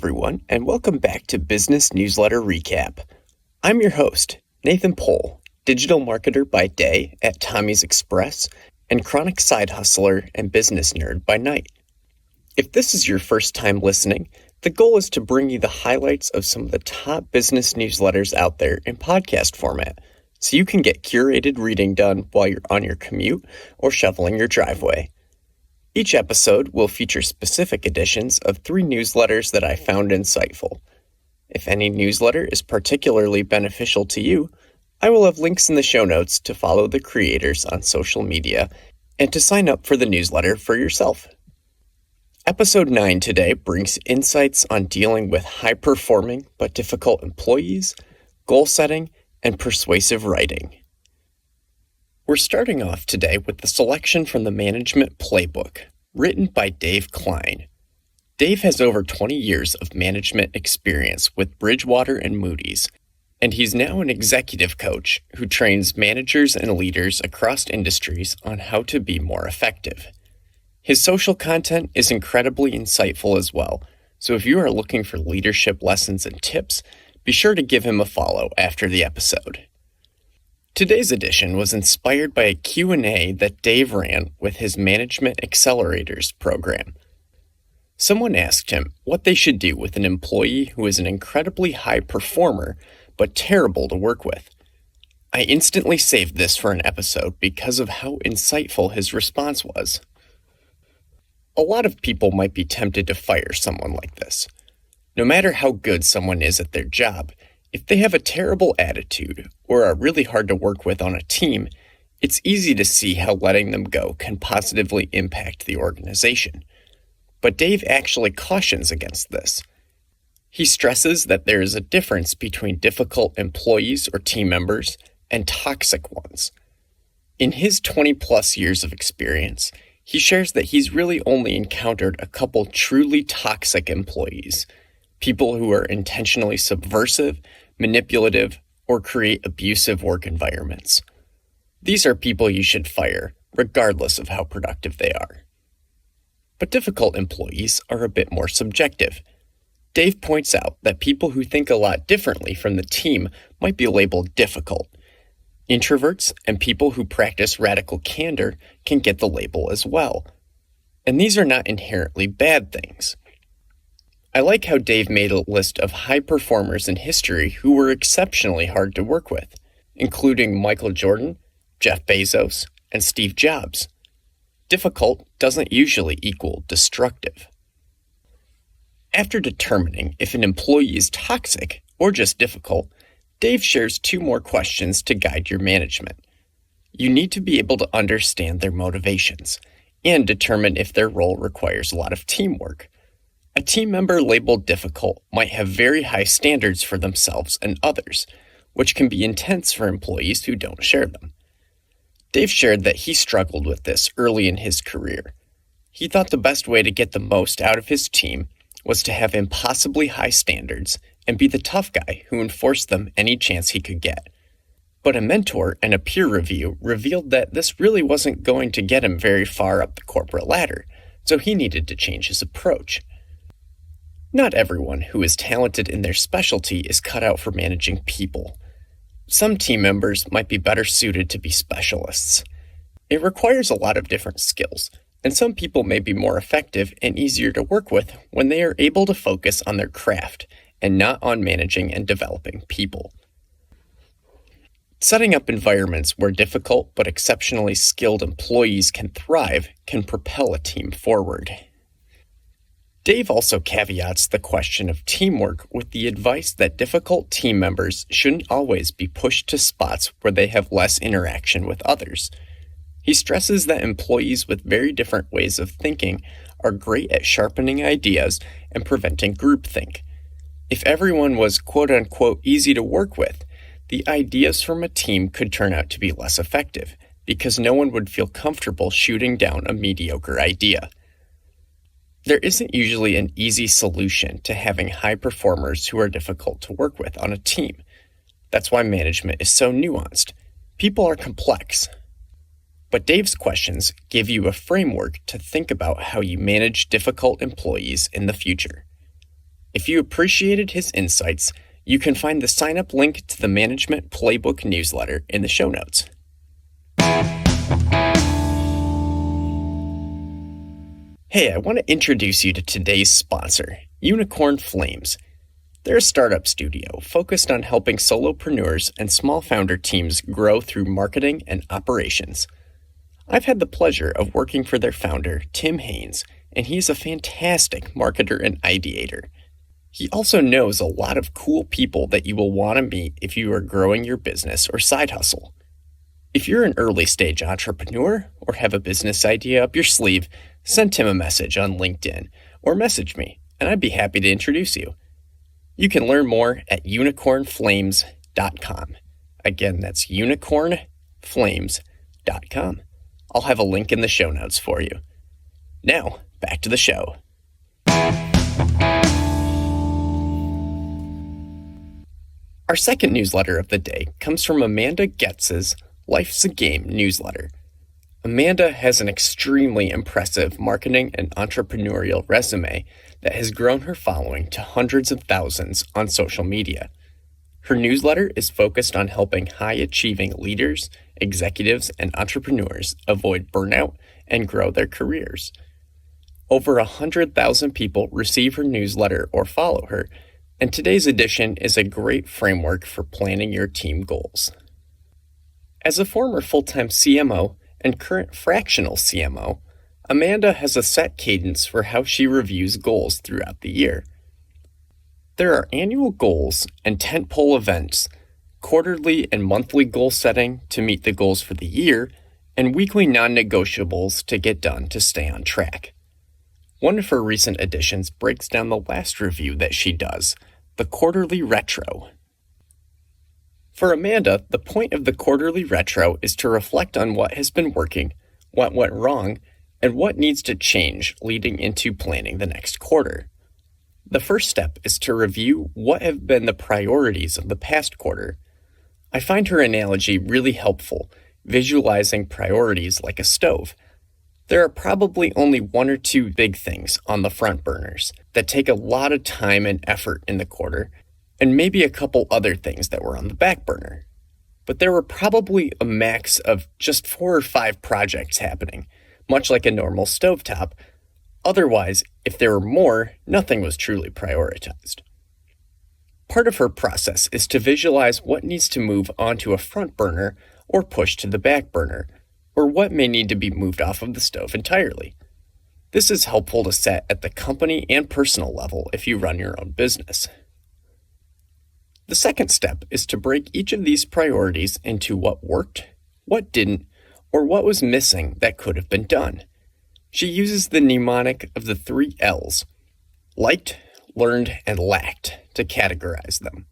everyone, and welcome back to Business Newsletter Recap. I'm your host, Nathan Pohl, digital marketer by day at Tommy's Express and chronic side hustler and business nerd by night. If this is your first time listening, the goal is to bring you the highlights of some of the top business newsletters out there in podcast format, so you can get curated reading done while you're on your commute or shoveling your driveway. Each episode will feature specific editions of 3 newsletters that I found insightful. If any newsletter is particularly beneficial to you, I will have links in the show notes to follow the creators on social media and to sign up for the newsletter for yourself. Episode 9 today brings insights on dealing with high-performing but difficult employees, goal setting, and persuasive writing. We're starting off today with the selection from the MGMT Playbook, written by Dave Kline. Dave has over 20 years of management experience with Bridgewater and Moody's, and he's now an executive coach who trains managers and leaders across industries on how to be more effective. His social content is incredibly insightful as well, so if you are looking for leadership lessons and tips, be sure to give him a follow after the episode. Today's edition was inspired by a Q&A that Dave ran with his Management Accelerators program. Someone asked him what they should do with an employee who is an incredibly high performer but terrible to work with. I instantly saved this for an episode because of how insightful his response was. A lot of people might be tempted to fire someone like this. No matter how good someone is at their job, if they have a terrible attitude or are really hard to work with on a team, it's easy to see how letting them go can positively impact the organization. But Dave actually cautions against this. He stresses that there is a difference between difficult employees or team members and toxic ones. In his 20-plus years of experience, he shares that he's really only encountered a couple truly toxic employees, people who are intentionally subversive, manipulative, or create abusive work environments. These are people you should fire, regardless of how productive they are. But difficult employees are a bit more subjective. Dave points out that people who think a lot differently from the team might be labeled difficult. Introverts and people who practice radical candor can get the label as well. And these are not inherently bad things. I like how Dave made a list of high performers in history who were exceptionally hard to work with, including Michael Jordan, Jeff Bezos, and Steve Jobs. Difficult doesn't usually equal destructive. After determining if an employee is toxic or just difficult, Dave shares 2 more questions to guide your management. You need to be able to understand their motivations and determine if their role requires a lot of teamwork. A team member labeled difficult might have very high standards for themselves and others, which can be intense for employees who don't share them. Dave shared that he struggled with this early in his career. He thought the best way to get the most out of his team was to have impossibly high standards and be the tough guy who enforced them any chance he could get. But a mentor and a peer review revealed that this really wasn't going to get him very far up the corporate ladder, so he needed to change his approach. Not everyone who is talented in their specialty is cut out for managing people. Some team members might be better suited to be specialists. It requires a lot of different skills, and some people may be more effective and easier to work with when they are able to focus on their craft and not on managing and developing people. Setting up environments where difficult but exceptionally skilled employees can thrive can propel a team forward. Dave also caveats the question of teamwork with the advice that difficult team members shouldn't always be pushed to spots where they have less interaction with others. He stresses that employees with very different ways of thinking are great at sharpening ideas and preventing groupthink. If everyone was quote-unquote easy to work with, the ideas from a team could turn out to be less effective because no one would feel comfortable shooting down a mediocre idea. There isn't usually an easy solution to having high performers who are difficult to work with on a team. That's why management is so nuanced. People are complex. But Dave's questions give you a framework to think about how you manage difficult employees in the future. If you appreciated his insights, you can find the sign-up link to the Management Playbook newsletter in the show notes. Hey, I want to introduce you to today's sponsor, Unicorn Flames. They're a startup studio focused on helping solopreneurs and small founder teams grow through marketing and operations. I've had the pleasure of working for their founder, Tim Haynes, and he's a fantastic marketer and ideator. He also knows a lot of cool people that you will want to meet if you are growing your business or side hustle. If you're an early-stage entrepreneur or have a business idea up your sleeve, send Tim a message on LinkedIn or message me, and I'd be happy to introduce you. You can learn more at unicornflames.com. Again, that's unicornflames.com. I'll have a link in the show notes for you. Now, back to the show. Our second newsletter of the day comes from Amanda Goetz's Life's a Game newsletter. Amanda has an extremely impressive marketing and entrepreneurial resume that has grown her following to hundreds of thousands on social media. Her newsletter is focused on helping high-achieving leaders, executives, and entrepreneurs avoid burnout and grow their careers. Over 100,000 people receive her newsletter or follow her, and today's edition is a great framework for planning your team goals. As a former full-time CMO and current fractional CMO, Amanda has a set cadence for how she reviews goals throughout the year. There are annual goals and tentpole events, quarterly and monthly goal setting to meet the goals for the year, and weekly non-negotiables to get done to stay on track. One of her recent additions breaks down the last review that she does, the quarterly retro. For Amanda, the point of the quarterly retro is to reflect on what has been working, what went wrong, and what needs to change leading into planning the next quarter. The first step is to review what have been the priorities of the past quarter. I find her analogy really helpful, visualizing priorities like a stove. There are probably only one or two big things on the front burners that take a lot of time and effort in the quarter, and maybe a couple other things that were on the back burner. But there were probably a max of just 4 or 5 projects happening, much like a normal stovetop. Otherwise, if there were more, nothing was truly prioritized. Part of her process is to visualize what needs to move onto a front burner or push to the back burner, or what may need to be moved off of the stove entirely. This is helpful to set at the company and personal level if you run your own business. The second step is to break each of these priorities into what worked, what didn't, or what was missing that could have been done. She uses the mnemonic of the 3 L's, liked, learned, and lacked, to categorize them.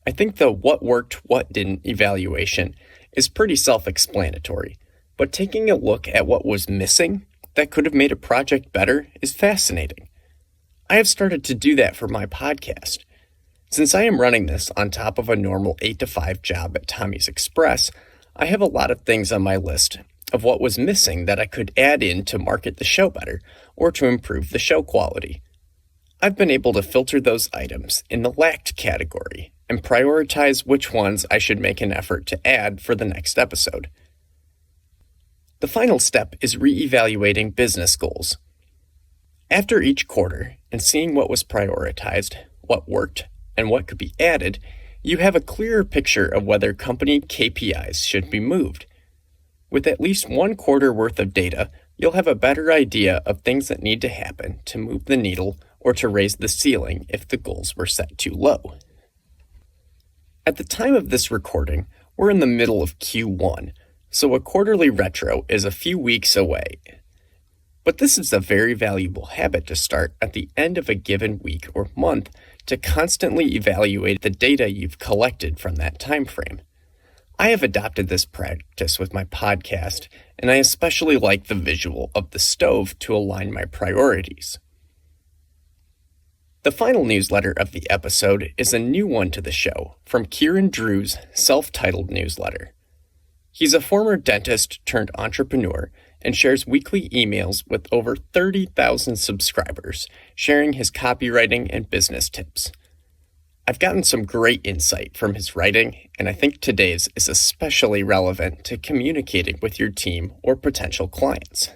I think the what worked, what didn't evaluation is pretty self-explanatory, but taking a look at what was missing that could have made a project better is fascinating. I have started to do that for my podcast. Since I am running this on top of a normal 8-to-5 job at Tommy's Express, I have a lot of things on my list of what was missing that I could add in to market the show better or to improve the show quality. I've been able to filter those items in the lacked category and prioritize which ones I should make an effort to add for the next episode. The final step is re-evaluating business goals. After each quarter and seeing what was prioritized, what worked, and what could be added, you have a clearer picture of whether company KPIs should be moved. With at least 1 quarter worth of data, you'll have a better idea of things that need to happen to move the needle or to raise the ceiling if the goals were set too low. At the time of this recording, we're in the middle of Q1, so a quarterly retro is a few weeks away. But this is a very valuable habit to start at the end of a given week or month to constantly evaluate the data you've collected from that time frame. I have adopted this practice with my podcast, and I especially like the visual of the stove to align my priorities. The final newsletter of the episode is a new one to the show from Kieran Drew's self-titled newsletter. He's a former dentist turned entrepreneur and shares weekly emails with over 30,000 subscribers, sharing his copywriting and business tips. I've gotten some great insight from his writing, and I think today's is especially relevant to communicating with your team or potential clients.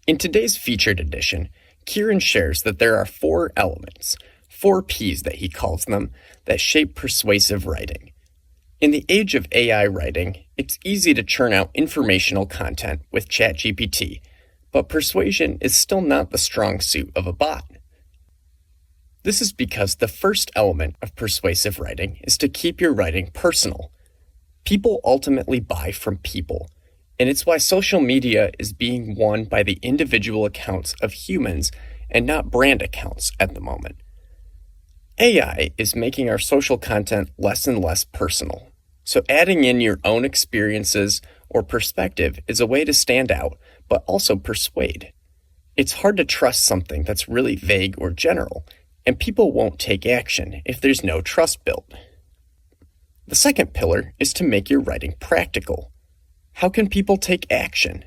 In today's featured edition, Kieran shares that there are 4 elements, 4 Ps that he calls them, that shape persuasive writing. In the age of AI writing, it's easy to churn out informational content with ChatGPT, but persuasion is still not the strong suit of a bot. This is because the first element of persuasive writing is to keep your writing personal. People ultimately buy from people, and it's why social media is being won by the individual accounts of humans and not brand accounts at the moment. AI is making our social content less and less personal, so adding in your own experiences or perspective is a way to stand out, but also persuade. It's hard to trust something that's really vague or general, and people won't take action if there's no trust built. The second pillar is to make your writing practical. How can people take action?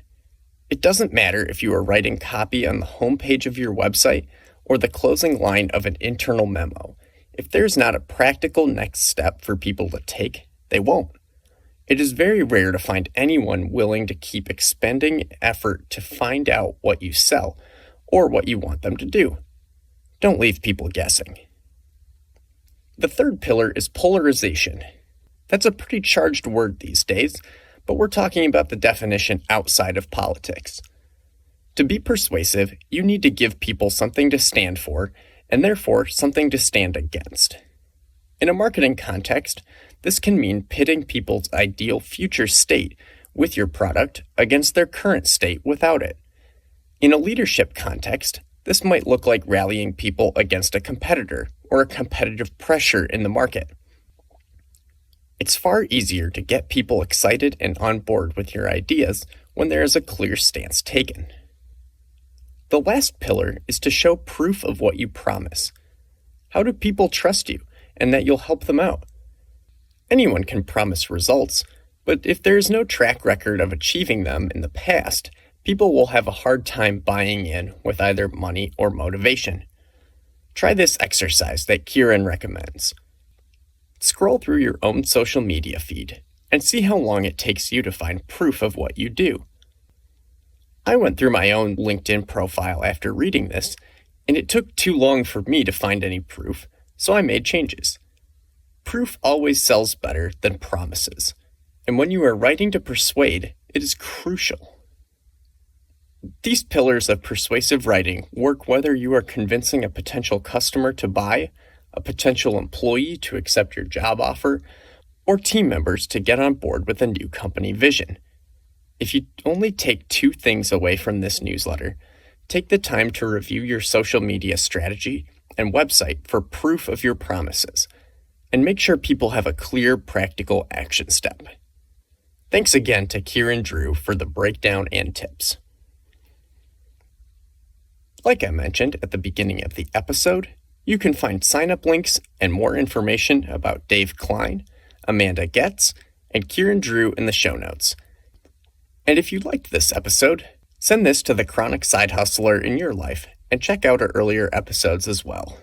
It doesn't matter if you are writing copy on the homepage of your website or the closing line of an internal memo. If there's not a practical next step for people to take, they won't. It is very rare to find anyone willing to keep expending effort to find out what you sell or what you want them to do. Don't leave people guessing. The third pillar is polarization. That's a pretty charged word these days, but we're talking about the definition outside of politics. To be persuasive, you need to give people something to stand for, and therefore something to stand against. In a marketing context, this can mean pitting people's ideal future state with your product against their current state without it. In a leadership context, this might look like rallying people against a competitor or a competitive pressure in the market. It's far easier to get people excited and on board with your ideas when there is a clear stance taken. The last pillar is to show proof of what you promise. How do people trust you and that you'll help them out? Anyone can promise results, but if there is no track record of achieving them in the past, people will have a hard time buying in with either money or motivation. Try this exercise that Kieran recommends. Scroll through your own social media feed and see how long it takes you to find proof of what you do. I went through my own LinkedIn profile after reading this, and it took too long for me to find any proof, so I made changes. Proof always sells better than promises, and when you are writing to persuade, it is crucial. These pillars of persuasive writing work whether you are convincing a potential customer to buy, a potential employee to accept your job offer, or team members to get on board with a new company vision. If you only take 2 things away from this newsletter, take the time to review your social media strategy and website for proof of your promises, and make sure people have a clear, practical action step. Thanks again to Kieran Drew for the breakdown and tips. Like I mentioned at the beginning of the episode, you can find sign-up links and more information about Dave Kline, Amanda Goetz, and Kieran Drew in the show notes. And if you liked this episode, send this to the chronic side hustler in your life and check out our earlier episodes as well.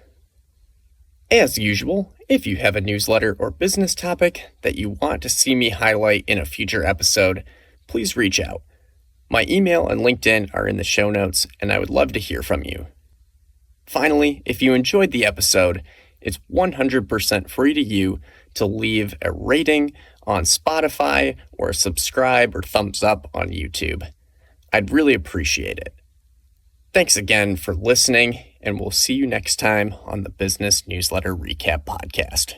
As usual, if you have a newsletter or business topic that you want to see me highlight in a future episode, please reach out. My email and LinkedIn are in the show notes, and I would love to hear from you. Finally, if you enjoyed the episode, it's 100% free to you to leave a rating on Spotify or subscribe or thumbs up on YouTube. I'd really appreciate it. Thanks again for listening, and we'll see you next time on the Business Newsletter Recap Podcast.